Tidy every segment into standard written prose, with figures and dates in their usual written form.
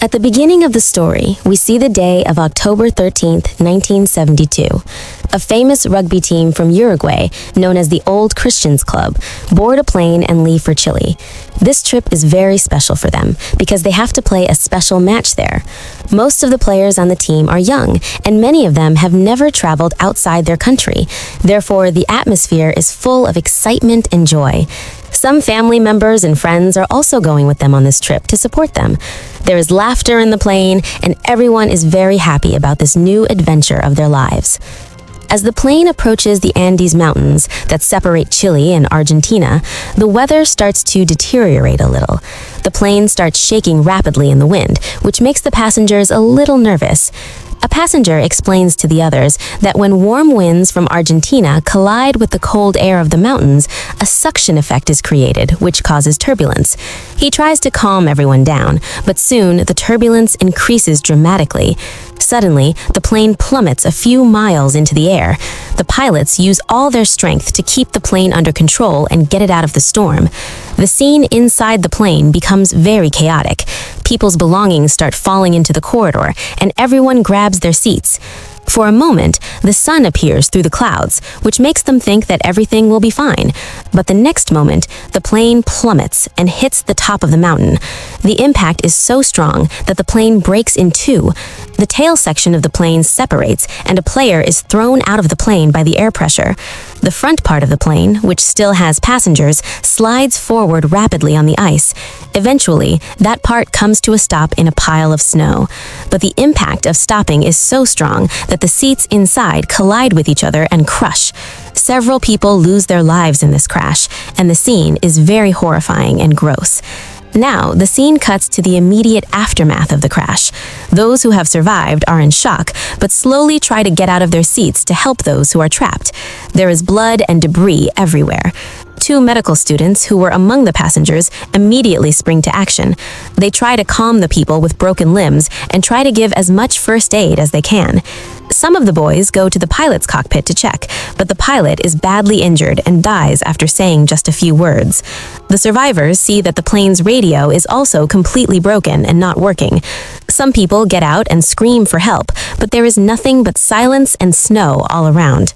At the beginning of the story, we see the day of October 13th, 1972. A famous rugby team from Uruguay, known as the Old Christians Club, board a plane and leave for Chile. This trip is very special for them because they have to play a special match there. Most of the players on the team are young, and many of them have never traveled outside their country. Therefore, the atmosphere is full of excitement and joy. Some family members and friends are also going with them on this trip to support them. There is laughter in the plane, and everyone is very happy about this new adventure of their lives. As the plane approaches the Andes Mountains that separate Chile and Argentina, the weather starts to deteriorate a little. The plane starts shaking rapidly in the wind, which makes the passengers a little nervous. A passenger explains to the others that when warm winds from Argentina collide with the cold air of the mountains, a suction effect is created, which causes turbulence. He tries to calm everyone down, but soon the turbulence increases dramatically. Suddenly, the plane plummets a few miles into the air. The pilots use all their strength to keep the plane under control and get it out of the storm. The scene inside the plane becomes very chaotic. People's belongings start falling into the corridor, and everyone grabs their seats. For a moment, the sun appears through the clouds, which makes them think that everything will be fine. But the next moment, the plane plummets and hits the top of the mountain. The impact is so strong that the plane breaks in two. The tail section of the plane separates, and a player is thrown out of the plane by the air pressure. The front part of the plane, which still has passengers, slides forward rapidly on the ice. Eventually, that part comes to a stop in a pile of snow. But the impact of stopping is so strong that the seats inside collide with each other and crush. Several people lose their lives in this crash, and the scene is very horrifying and gross. Now, the scene cuts to the immediate aftermath of the crash. Those who have survived are in shock, but slowly try to get out of their seats to help those who are trapped. There is blood and debris everywhere. Two medical students who were among the passengers immediately spring to action. They try to calm the people with broken limbs and try to give as much first aid as they can. Some of the boys go to the pilot's cockpit to check, but the pilot is badly injured and dies after saying just a few words. The survivors see that the plane's radio is also completely broken and not working. Some people get out and scream for help, but there is nothing but silence and snow all around.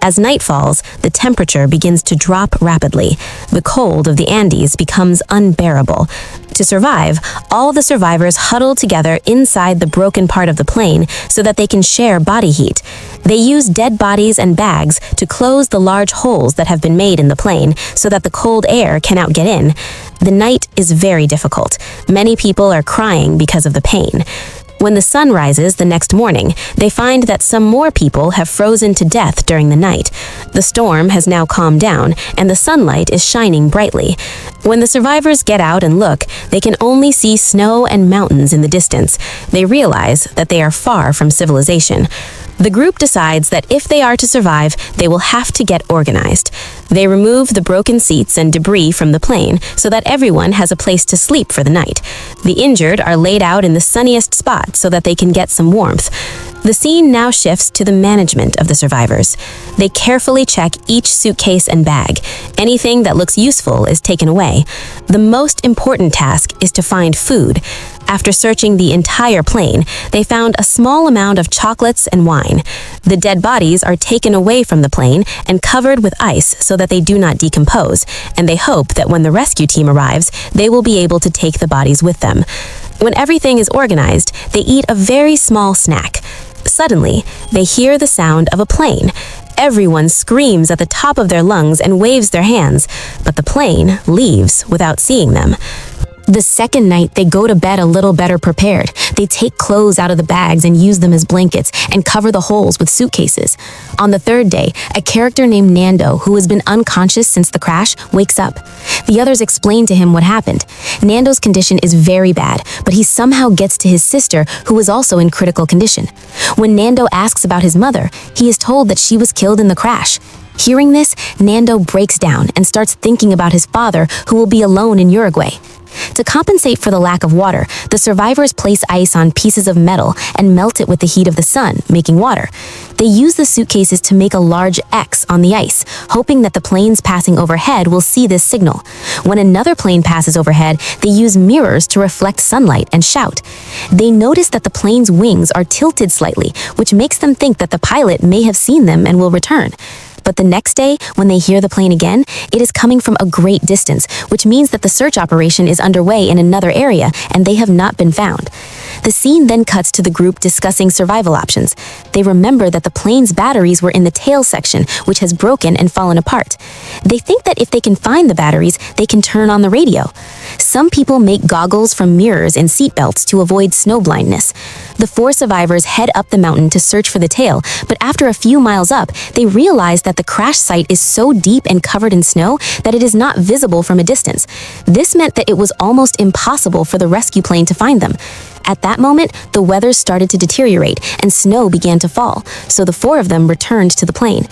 As night falls, the temperature begins to drop rapidly. The cold of the Andes becomes unbearable. To survive, all the survivors huddle together inside the broken part of the plane so that they can share body heat. They use dead bodies and bags to close the large holes that have been made in the plane so that the cold air cannot get in. The night is very difficult. Many people are crying because of the pain. When the sun rises the next morning, they find that some more people have frozen to death during the night. The storm has now calmed down, and the sunlight is shining brightly. When the survivors get out and look, they can only see snow and mountains in the distance. They realize that they are far from civilization. The group decides that if they are to survive, they will have to get organized. They remove the broken seats and debris from the plane so that everyone has a place to sleep for the night. The injured are laid out in the sunniest spot so that they can get some warmth. The scene now shifts to the management of the survivors. They carefully check each suitcase and bag. Anything that looks useful is taken away. The most important task is to find food. After searching the entire plane, they found a small amount of chocolates and wine. The dead bodies are taken away from the plane and covered with ice so that they do not decompose, and they hope that when the rescue team arrives, they will be able to take the bodies with them. When everything is organized, they eat a very small snack. Suddenly, they hear the sound of a plane. Everyone screams at the top of their lungs and waves their hands, but the plane leaves without seeing them. The second night, they go to bed a little better prepared. They take clothes out of the bags and use them as blankets and cover the holes with suitcases. On the third day, a character named Nando, who has been unconscious since the crash, wakes up. The others explain to him what happened. Nando's condition is very bad, but he somehow gets to his sister, who is also in critical condition. When Nando asks about his mother, he is told that she was killed in the crash. Hearing this, Nando breaks down and starts thinking about his father, who will be alone in Uruguay. To compensate for the lack of water, the survivors place ice on pieces of metal and melt it with the heat of the sun, making water. They use the suitcases to make a large X on the ice, hoping that the planes passing overhead will see this signal. When another plane passes overhead, they use mirrors to reflect sunlight and shout. They notice that the plane's wings are tilted slightly, which makes them think that the pilot may have seen them and will return. But the next day, when they hear the plane again, it is coming from a great distance, which means that the search operation is underway in another area and they have not been found. The scene then cuts to the group discussing survival options. They remember that the plane's batteries were in the tail section, which has broken and fallen apart. They think that if they can find the batteries, they can turn on the radio. Some people make goggles from mirrors and seatbelts to avoid snow blindness. The 4 survivors head up the mountain to search for the tail, but after a few miles up, they realize that the crash site is so deep and covered in snow that it is not visible from a distance. This meant that it was almost impossible for the rescue plane to find them. At that moment, the weather started to deteriorate and snow began to fall, so the 4 of them returned to the plane.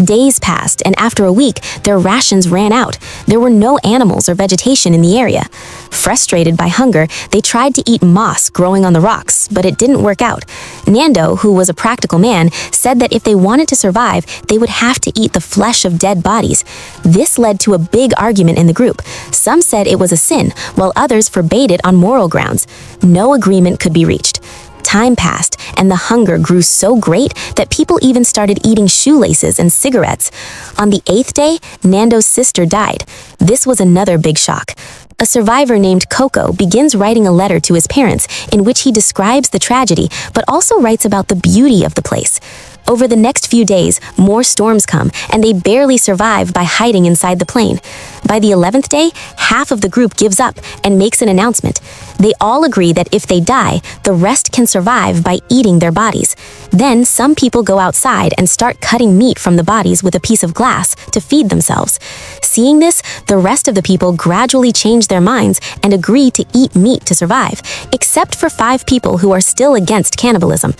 Days passed, and after a week, their rations ran out. There were no animals or vegetation in the area. Frustrated by hunger, they tried to eat moss growing on the rocks, but it didn't work out. Nando, who was a practical man, said that if they wanted to survive, they would have to eat the flesh of dead bodies. This led to a big argument in the group. Some said it was a sin, while others forbade it on moral grounds. No agreement could be reached. Time passed, and the hunger grew so great that people even started eating shoelaces and cigarettes. On the 8th day, Nando's sister died. This was another big shock. A survivor named Coco begins writing a letter to his parents in which he describes the tragedy, but also writes about the beauty of the place. Over the next few days, more storms come, and they barely survive by hiding inside the plane. By the 11th day, half of the group gives up and makes an announcement. They all agree that if they die, the rest can survive by eating their bodies. Then some people go outside and start cutting meat from the bodies with a piece of glass to feed themselves. Seeing this, the rest of the people gradually change their minds and agree to eat meat to survive, except for 5 people who are still against cannibalism.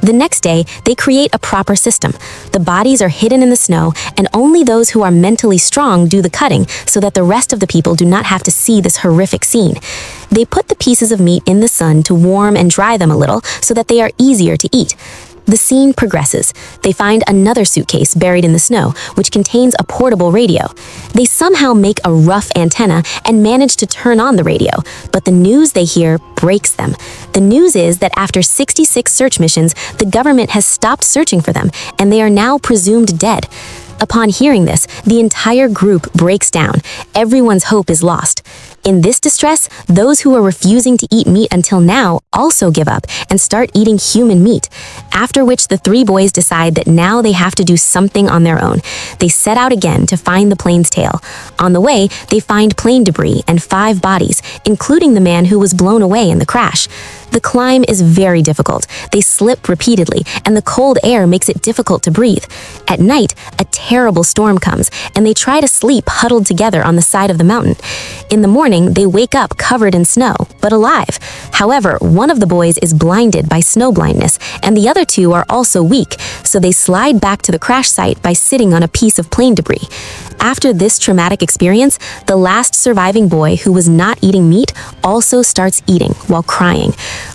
The next day, they create a proper system. The bodies are hidden in the snow, and only those who are mentally strong do the cutting so that the rest of the people do not have to see this horrific scene. They put the pieces of meat in the sun to warm and dry them a little so that they are easier to eat. The scene progresses. They find another suitcase buried in the snow, which contains a portable radio. They somehow make a rough antenna and manage to turn on the radio, but the news they hear breaks them. The news is that after 66 search missions, the government has stopped searching for them, and they are now presumed dead. Upon hearing this, the entire group breaks down. Everyone's hope is lost. In this distress, those who are refusing to eat meat until now also give up and start eating human meat, after which the 3 boys decide that now they have to do something on their own. They set out again to find the plane's tail. On the way, they find plane debris and 5 bodies, including the man who was blown away in the crash. The climb is very difficult. They slip repeatedly, and the cold air makes it difficult to breathe. At night, a terrible storm comes, and they try to sleep huddled together on the side of the mountain. In the morning, they wake up covered in snow, but alive. However, one of the boys is blinded by snow blindness, and the other 2 are also weak, so they slide back to the crash site by sitting on a piece of plane debris. After this traumatic experience, the last surviving boy who was not eating meat also starts eating while crying.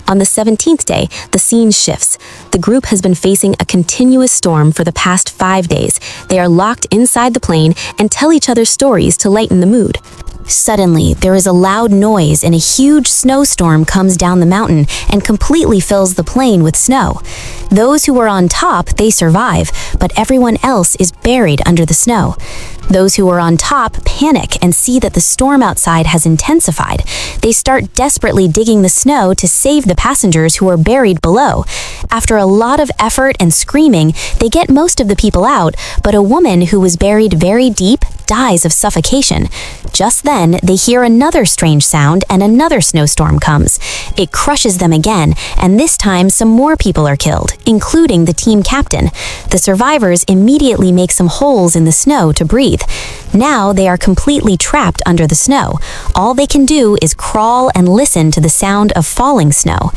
On the 17th day, the scene shifts. The group has been facing a continuous storm for the past 5 days. They are locked inside the plane and tell each other stories to lighten the mood. Suddenly, there is a loud noise and a huge snowstorm comes down the mountain and completely fills the plane with snow. Those who are on top, they survive, but everyone else is buried under the snow. Those who are on top panic and see that the storm outside has intensified. They start desperately digging the snow to save the passengers who are buried below. After a lot of effort and screaming, they get most of the people out, but a woman who was buried very deep dies of suffocation. Just then, they hear another strange sound and another snowstorm comes. It crushes them again, and this time some more people are killed, including the team captain. The survivors immediately make some holes in the snow to breathe. Now they are completely trapped under the snow. All they can do is crawl and listen to the sound of falling snow.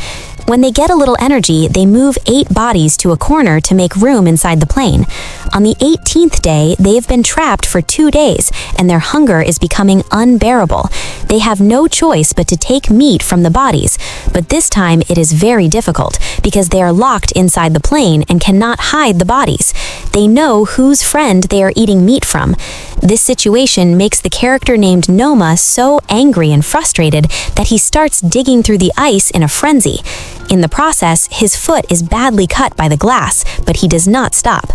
When they get a little energy, they move 8 bodies to a corner to make room inside the plane. On the 18th day, they have been trapped for 2 days, and their hunger is becoming unbearable. They have no choice but to take meat from the bodies, but this time it is very difficult because they are locked inside the plane and cannot hide the bodies. They know whose friend they are eating meat from. This situation makes the character named Noma so angry and frustrated that he starts digging through the ice in a frenzy. In the process, his foot is badly cut by the glass, but he does not stop.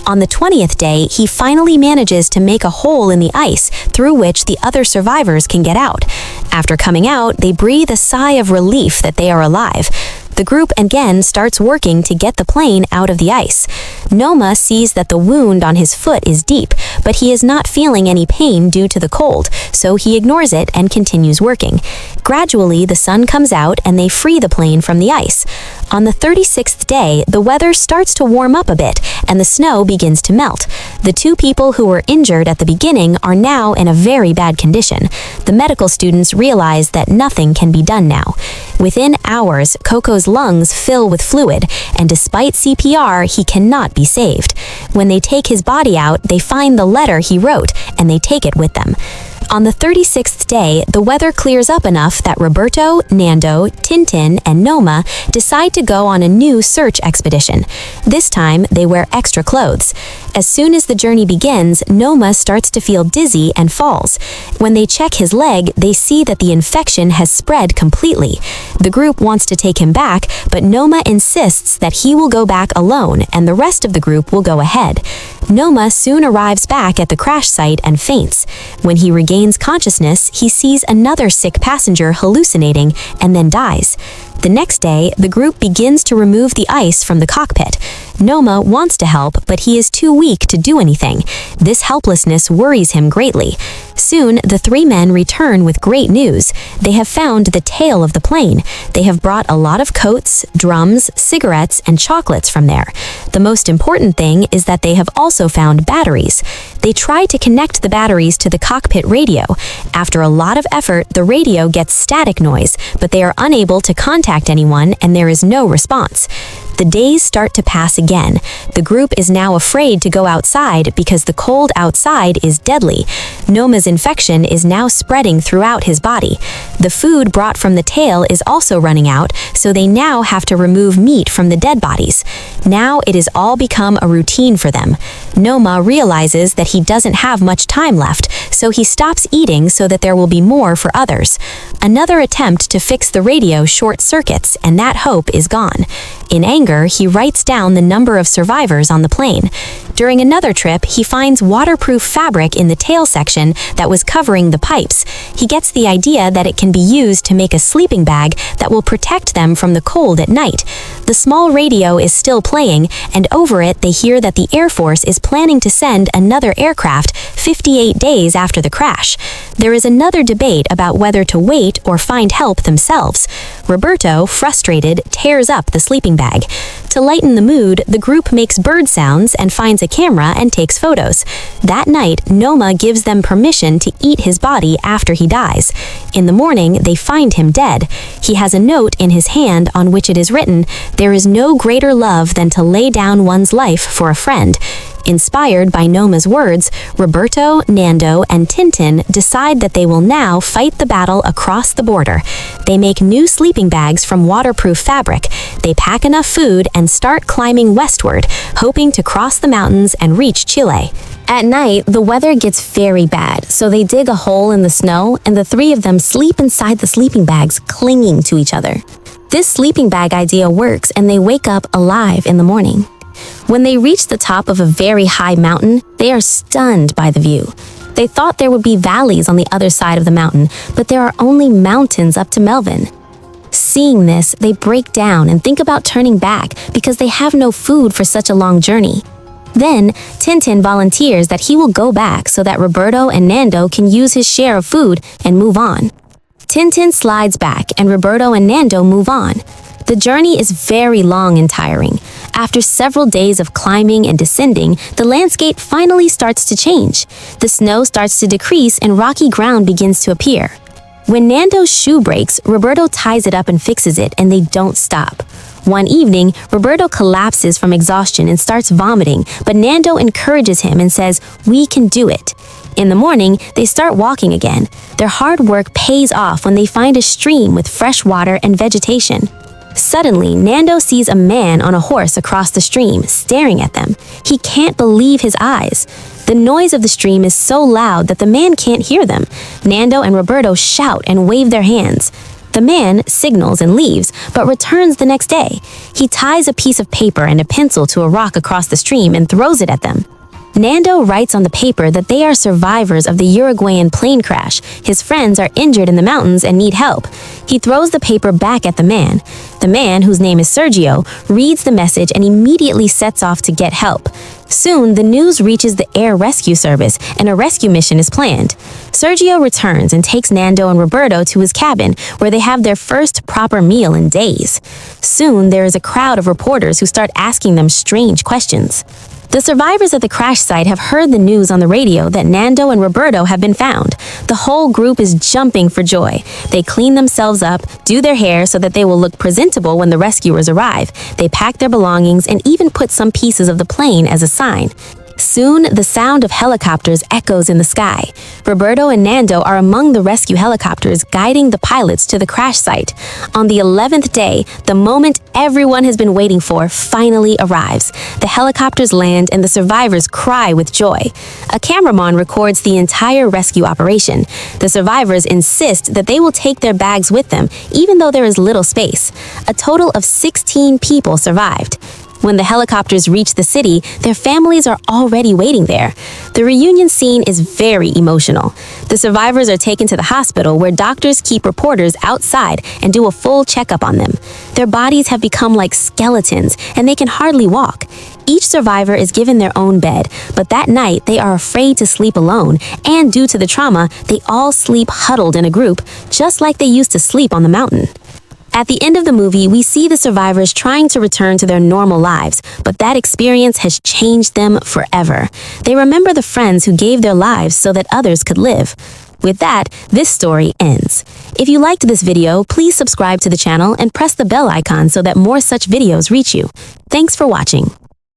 On the 20th day, he finally manages to make a hole in the ice through which the other survivors can get out. After coming out, they breathe a sigh of relief that they are alive. The group again starts working to get the plane out of the ice. Noma sees that the wound on his foot is deep, but he is not feeling any pain due to the cold, so he ignores it and continues working. Gradually, the sun comes out and they free the plane from the ice. On the 36th day, the weather starts to warm up a bit and the snow begins to melt. The 2 people who were injured at the beginning are now in a very bad condition. The medical students realize that nothing can be done now. Within hours, Coco's lungs fill with fluid, and despite CPR, he cannot be saved. When they take his body out, they find the letter he wrote, and they take it with them. On the 36th day, the weather clears up enough that Roberto, Nando, Tintin, and Noma decide to go on a new search expedition. This time, they wear extra clothes. As soon as the journey begins, Noma starts to feel dizzy and falls. When they check his leg, they see that the infection has spread completely. The group wants to take him back, but Noma insists that he will go back alone and the rest of the group will go ahead. Noma soon arrives back at the crash site and faints. When he regains consciousness, he sees another sick passenger hallucinating and then dies. The next day, the group begins to remove the ice from the cockpit. Noma wants to help, but he is too weak to do anything. This helplessness worries him greatly. Soon, the 3 men return with great news. They have found the tail of the plane. They have brought a lot of coats, drums, cigarettes, and chocolates from there. The most important thing is that they have also found batteries. They try to connect the batteries to the cockpit radio. After a lot of effort, the radio gets static noise, but they are unable to contact anyone and there is no response. The days start to pass again. The group is now afraid to go outside because the cold outside is deadly. Noma's infection is now spreading throughout his body. The food brought from the tail is also running out, so they now have to remove meat from the dead bodies. Now it has all become a routine for them. Noma realizes that he doesn't have much time left, so he stops eating so that there will be more for others. Another attempt to fix the radio short circuits, and that hope is gone. In anger, he writes down the number of survivors on the plane. During another trip, he finds waterproof fabric in the tail section that was covering the pipes. He gets the idea that it can be used to make a sleeping bag that will protect them from the cold at night. The small radio is still playing, and over it they hear that the Air Force is planning to send another aircraft 58 days after the crash. There is another debate about whether to wait or find help themselves. Roberto, frustrated, tears up the sleeping bag. To lighten the mood, the group makes bird sounds and finds a camera and takes photos. That night, Noma gives them permission to eat his body after he dies. In the morning, they find him dead. He has a note in his hand on which it is written, "There is no greater love than to lay down one's life for a friend." Inspired by Noma's words, Roberto, Nando, and Tintin decide that they will now fight the battle across the border. They make new sleeping bags from waterproof fabric. They pack enough food and start climbing westward, hoping to cross the mountains and reach Chile. At night, the weather gets very bad, so they dig a hole in the snow and the 3 of them sleep inside the sleeping bags, clinging to each other. This sleeping bag idea works and they wake up alive in the morning. When they reach the top of a very high mountain, they are stunned by the view. They thought there would be valleys on the other side of the mountain, but there are only mountains up to Melvin. Seeing this, they break down and think about turning back because they have no food for such a long journey. Then, Tintin volunteers that he will go back so that Roberto and Nando can use his share of food and move on. Tintin slides back and Roberto and Nando move on. The journey is very long and tiring. After several days of climbing and descending, the landscape finally starts to change. The snow starts to decrease and rocky ground begins to appear. When Nando's shoe breaks, Roberto ties it up and fixes it, and they don't stop. One evening, Roberto collapses from exhaustion and starts vomiting, but Nando encourages him and says, "We can do it." In the morning, they start walking again. Their hard work pays off when they find a stream with fresh water and vegetation. Suddenly, Nando sees a man on a horse across the stream, staring at them. He can't believe his eyes. The noise of the stream is so loud that the man can't hear them. Nando and Roberto shout and wave their hands. The man signals and leaves, but returns the next day. He ties a piece of paper and a pencil to a rock across the stream and throws it at them. Nando writes on the paper that they are survivors of the Uruguayan plane crash. His friends are injured in the mountains and need help. He throws the paper back at the man. The man, whose name is Sergio, reads the message and immediately sets off to get help. Soon, the news reaches the air rescue service, and a rescue mission is planned. Sergio returns and takes Nando and Roberto to his cabin, where they have their first proper meal in days. Soon, there is a crowd of reporters who start asking them strange questions. The survivors at the crash site have heard the news on the radio that Nando and Roberto have been found. The whole group is jumping for joy. They clean themselves up, do their hair so that they will look presentable when the rescuers arrive. They pack their belongings and even put some pieces of the plane as a sign. Soon, the sound of helicopters echoes in the sky. Roberto and Nando are among the rescue helicopters guiding the pilots to the crash site. On the 11th day, the moment everyone has been waiting for finally arrives. The helicopters land and the survivors cry with joy. A cameraman records the entire rescue operation. The survivors insist that they will take their bags with them, even though there is little space. A total of 16 people survived. When the helicopters reach the city, their families are already waiting there. The reunion scene is very emotional. The survivors are taken to the hospital where doctors keep reporters outside and do a full checkup on them. Their bodies have become like skeletons and they can hardly walk. Each survivor is given their own bed, but that night they are afraid to sleep alone, and due to the trauma, they all sleep huddled in a group, just like they used to sleep on the mountain. At the end of the movie, we see the survivors trying to return to their normal lives, but that experience has changed them forever. They remember the friends who gave their lives so that others could live. With that, this story ends. If you liked this video, please subscribe to the channel and press the bell icon so that more such videos reach you. Thanks for watching.